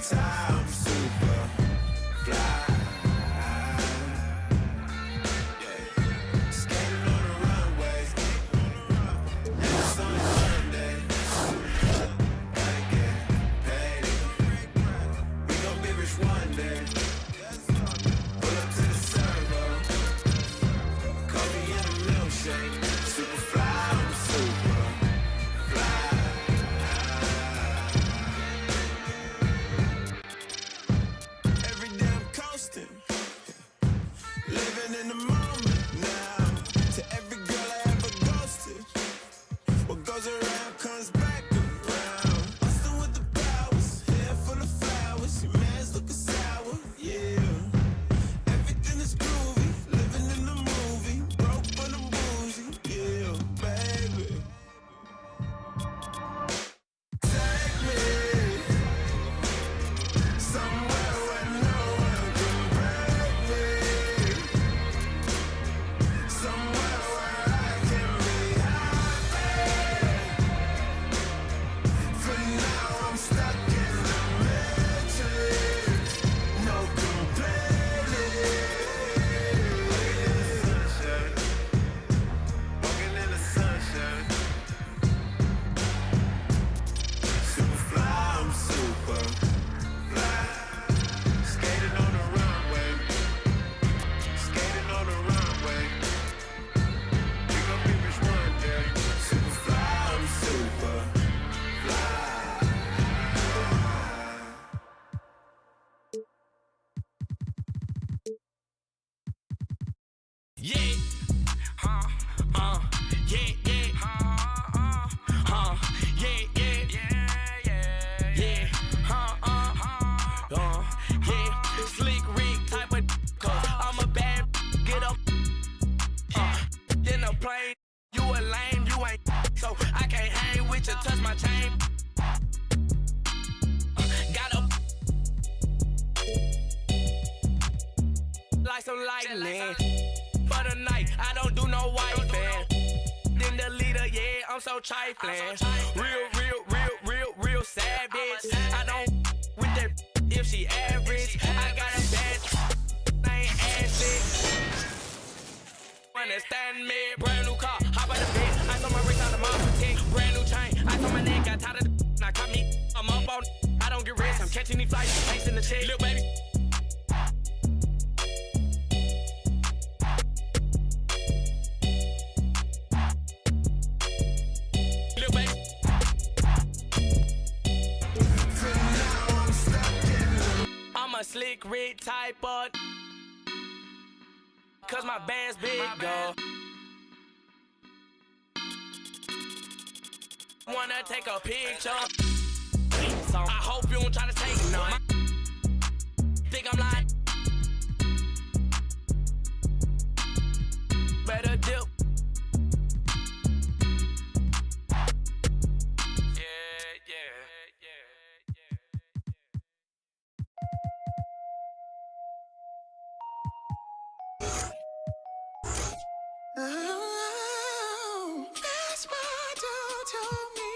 time super fly. Some lightning for the night. I don't do no wife then the leader, yeah, I'm so trifling. Real savage. I don't with that if she average. I got a bad, I ain't ass. Understand me? Brand new car, hop out the bed. I saw my wrist on the mom protect. Brand new chain. I saw my neck, got tired of the. Now caught me. I'm up on. I don't get rest. I'm catching these flights, chasing the check. Little baby. A slick rig type of, cause my band's big, though. Wanna take a picture, so I hope you don't try to take none. Think I'm lying? Better dip. Oh, that's what you told me.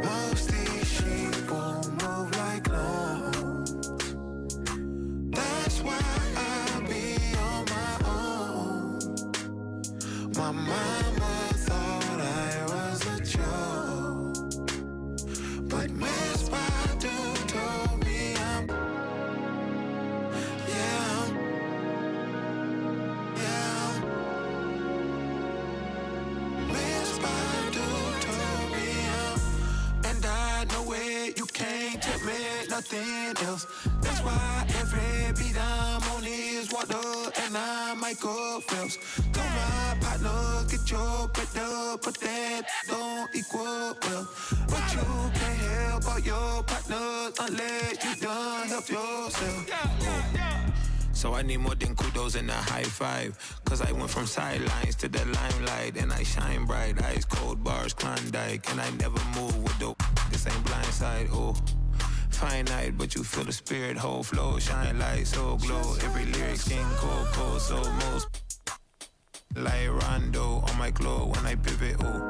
Most these sheep won't move like clones. That's why I be on my own. My mama thought I was a joke, but Miss Badu told me I'm. Nothing else. That's why every beat I'm on is water and I'm Michael Phelps. Told my partner, get your bread up, but that don't equal well. But you can't help all your partners unless you done help yourself. So I need more than kudos and a high five. Cause I went from sidelines to the limelight. And I shine bright, ice cold bars, Klondike. And I never move with the this ain't blindside, oh. Finite, but you feel the spirit, whole flow, shine light, so glow. Every lyric skin cold, so most like Rondo on my glow when I pivot, oh.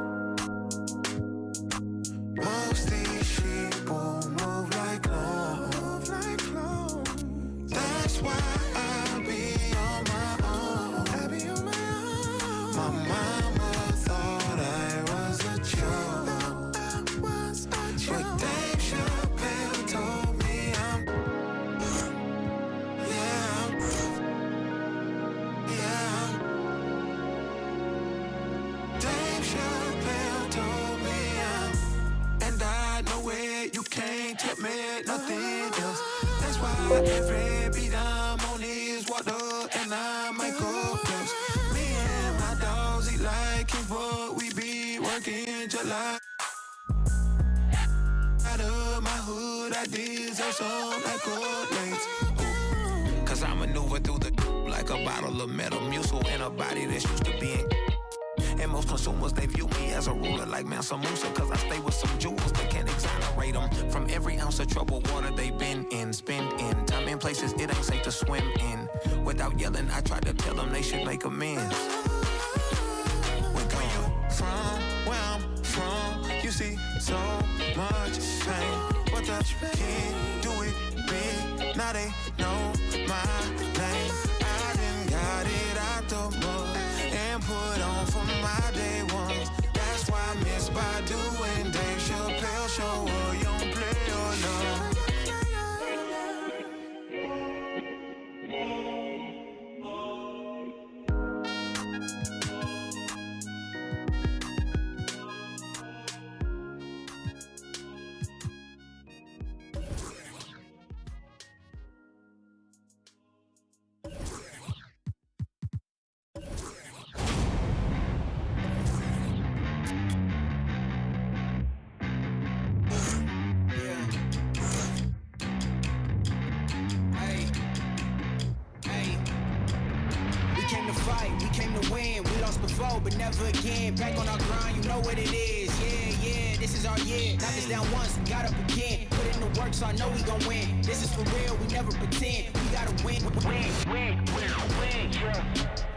Most these sheep why every beat I'm on is walked up and I might go flex. Me and my dogs eat like kings, but we be working just like. Out of my hood, I deserve some accolades. Cause I maneuver through the like a bottle of Metamucil in a body that's used to being. And most consumers, they view me as a ruler like Mansa Musa. Cause I stay with some jewels, they can't exonerate them from every ounce of troubled water they've been in. Spend in time in places it ain't safe to swim in. Without yelling, I tried to tell them they should make amends. We're going from where I'm from. You see so much pain. What the kid do it big? Now they know my name. I done got it out the mud and put on for my day ones. That's why I miss Badu and Dave Chappelle show. You don't play or love. We came to win, we lost before, but never again. Back on our grind, you know what it is. Yeah, this is our year. Knocked us down once, we got up again. Put in the work, so I know we gon' win. This is for real, we never pretend. We gotta win, win, yeah.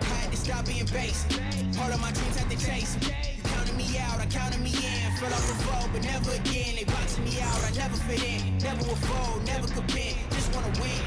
Had to stop being basic. Part of my dreams had to chase them. You counted me out, I counted me in. Fell off before, but never again. They boxing me out, I never fit in. Never will fold, never compete. Just wanna win.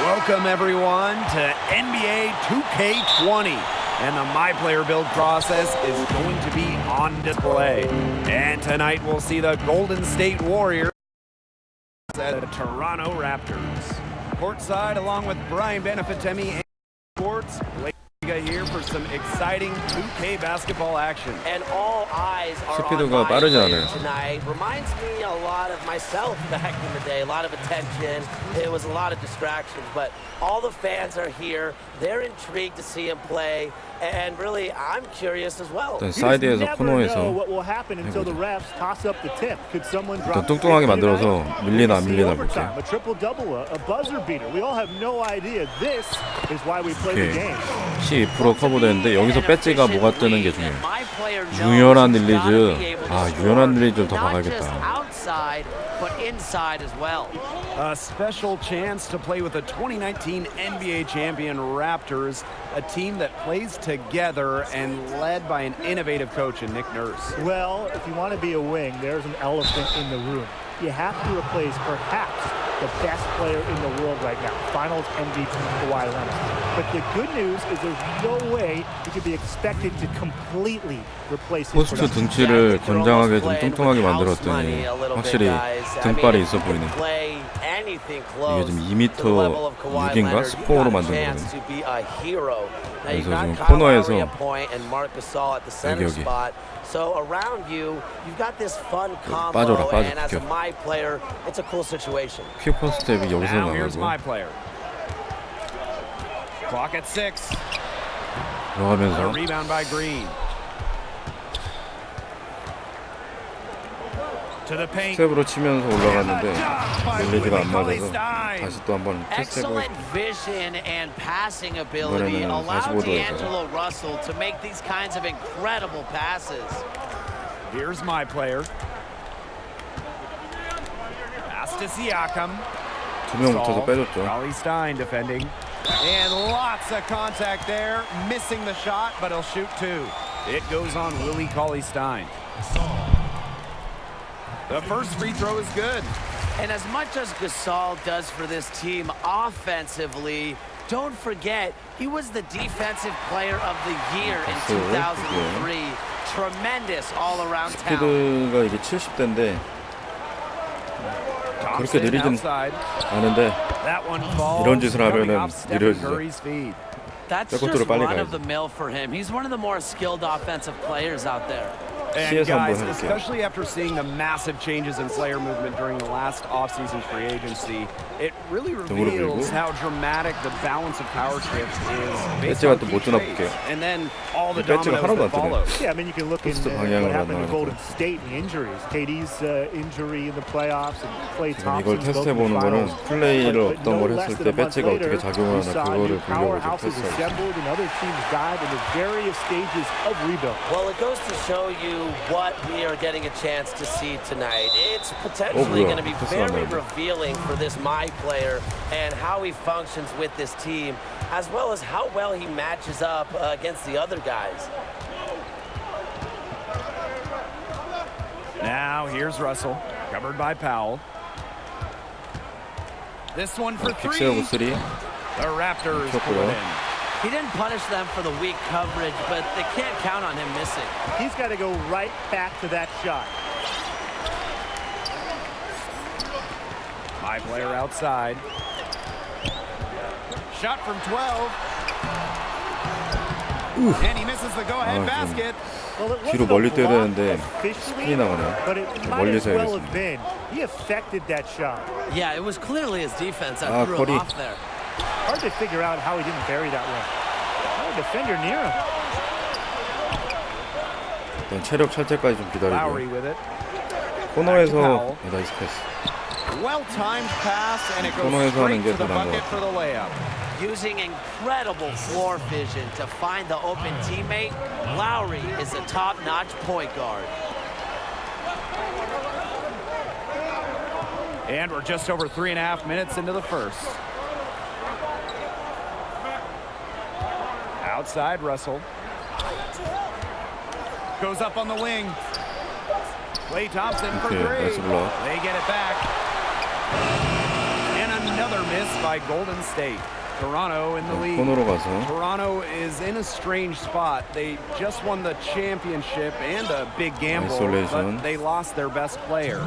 Welcome everyone to NBA2K20, and the My Player build process is going to be on display. And tonight we'll see the Golden State Warriors at the Toronto Raptors. Courtside, along with Brian Benefitemi and Sports, here for some exciting 2K basketball action. And all eyes are 스피드가 on 빠르지 my 않아요. tonight. Reminds me a lot of myself back in the day. A lot of attention. It was a lot of distractions, but all the fans are here. They're intrigued to see him play, and really, I'm curious as well. 사이드에서 코너에서 더 뚱뚱하게 만들어서 밀리나 안 밀리나 볼게요. 오케이. 12% 커버되는데 여기서 배지가 뭐가 뜨는 게 중요해요. 유연한 릴리즈. 아, 유연한 릴리즈를 더 박아야겠다. But inside as well. A special chance to play with the 2019 NBA champion Raptors, a team that plays together and led by an innovative coach in Nick Nurse. Well, if you want to be a wing, there's an elephant in the room. You have to replace perhaps the best player in the world right now, Finals MVP Kawhi Leonard. But the good news is there's no way you could be expected to completely replace his 포스트 등치를 건장하게 좀 뚱뚱하게 만들었더니 확실히 등발이 있어 보이네. 이게 지금 2m 6인가? 스포로 만든 거거든요. 그래서 지금 코너에서 여기 So around you, you've got this fun combo, 빠져라, 빠져, and as a my player, it's a cool situation. 퀵 스텝이 여기서 Now here's my 나가고 player. Clock at 6. A 들어가면서 rebound by Green. To the paint. 스텝으로 치면서 올라갔는데 릴리즈가 안 맞아서 다시 또 한번 테스트해보고 Excellent vision and passing ability 이번에는 allowed 45도에서 D'Angelo Russell to make these kinds of incredible passes. Here's my player. Pass to Siakam. 2명 붙어서 빼줬죠. Cauley Stein defending. And lots of contact there. Missing the shot, but he'll shoot two. It goes on Willie Cauley Stein. The first free throw is good. And as much as Gasol does for this team offensively, don't forget, he was the defensive player of the year in 2003. Tremendous all-around talent. 스피드가 이게 70대인데 그렇게 느리진 않은데 이런 짓을 하면은 느려지죠. That's just run of the mill for him. He's one of the more skilled offensive players out there. And guys, especially after seeing the massive changes in player movement during the last offseason free agency, it really reveals how dramatic the balance of power shift is based on key trades, and then all the dominoes that follow. Yeah, I mean, you can look at what happened to Golden State and the injuries. KD's injury in the playoffs and Klay 이걸 Thompson's 테스트해 보는 거는 플레이를 어떤 걸 했을 때 배치가 어떻게 작용하나 그거를 보려고 좀 테스트하고. And other teams dive into various stages of rebuild. Well, it goes to show you what we are getting a chance to see tonight. It's potentially going to be very revealing for this my player and how he functions with this team, as well as how well he matches up against the other guys. Now here's Russell, covered by Powell. This one for three. The Raptors pull it in. He didn't punish them for the weak coverage, but they can't count on him missing. He's got to go right back to that shot. My player outside. Shot from 12. And he misses the go-ahead basket. 뒤로 멀리 뛰어야 되는데 스피이 나가네요. 멀리서 해야겠습니다. He affected that shot. Yeah, it was clearly his defense that threw him off there. Hard to figure out how he didn't bury that one. No defender near him. 일단 체력 찰 때까지 좀 기다리고. Lowry with it. 코너에서 나이스 패스. Well-timed pass and it goes 코너에서 하는 straight 게 to the 더 나은 것 bucket for the 같아요. layup. Using incredible floor vision to find the open teammate, Lowry is a top-notch point guard. And we're just over 3.5 minutes into the first. Outside Russell. Goes up on the wing. Klay Thompson for three. They get it back. And another miss by Golden State. Toronto in the lead. Toronto is in a strange spot. They just won the championship and a big gamble, but they lost their best player.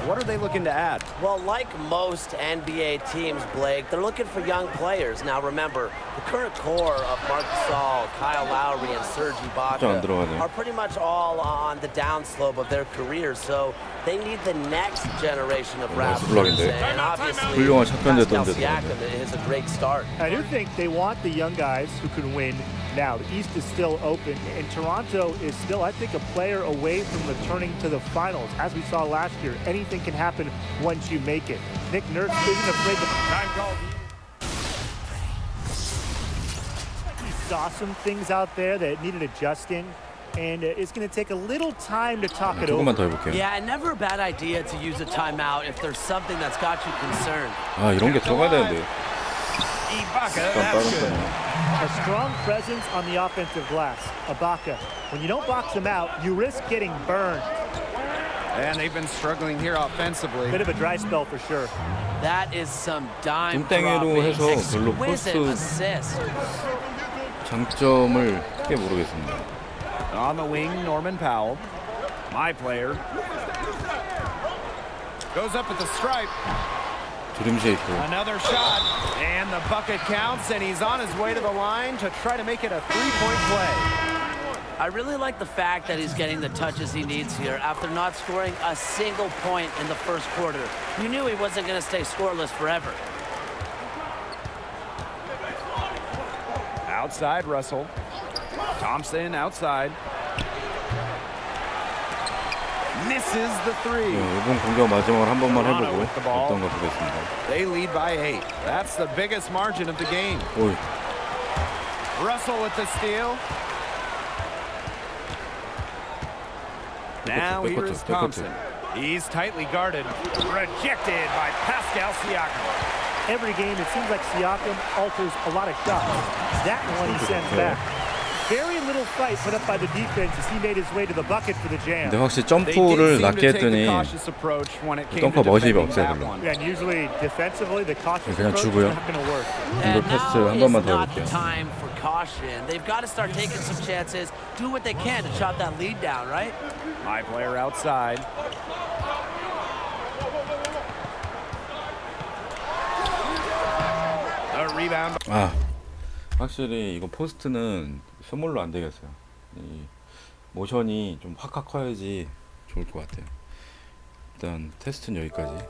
What are they looking to add? Well, like most NBA teams, Blake, they're looking for young players. Now, remember, the current core of Marc Gasol, Kyle Lowry, and Serge Ibaka are pretty much all on the downslope of their careers, so they need the next generation of Raptors. And obviously, Pascal Siakam is a great start. I do think they want the young guys who can win now. The East is still open, and Toronto is still, I think, a player away from returning to the finals. As we saw last year, anything can happen once you make it. Nick Nurse isn't afraid to... Time called. You saw some things out there that needed adjusting, and it's going to take a little time to talk it over. Yeah, never a bad idea to use a timeout if there's something that's got you concerned. 아, 이런 게 들어가야 되는데. Ibaka, that's good. A strong presence on the offensive glass. Ibaka. When you don't box him out, you risk getting burned. And they've been struggling here offensively. Bit of a dry spell for sure. That is some dime 땡땡이로 해서 별로 exquisite 포스트 assist. 장점을 크게 모르겠습니다. On the wing, Norman Powell. My player. Goes up at the stripe. Another shot, and the bucket counts, and he's on his way to the line to try to make it a three-point play. I really like the fact that he's getting the touches he needs here after not scoring a single point in the first quarter. You knew he wasn't going to stay scoreless forever. Outside Russell. Thompson outside. Misses the three. 이번 공격 마지막으로 한 번만 해보고 어떤 거 보겠습니다. They lead by 8. That's the biggest margin of the game. 오이. Russell with the steal. Now here's Thompson. He's tightly guarded. Rejected by Pascal Siakam. Every game, it seems like Siakam alters a lot of shots. That one he sends back. Very little fight put up by the defense as he made his way to the bucket for the jam. 근데 확실히 점프를 낮게 했더니 점프 멋이 없어요 별로. And usually defensively, the cautious 그냥 approach is 주고요. not going to work. 이거 패스 한 번만 더 해볼게요. Time for caution. They've got to start taking some chances, do what they can to chop that lead down, right? My player outside. The rebound. 아, 확실히 이거 포스트는 선물로 안 되겠어요. 이 모션이 좀 확확 커야지 좋을 것 같아요. 일단 테스트는 여기까지.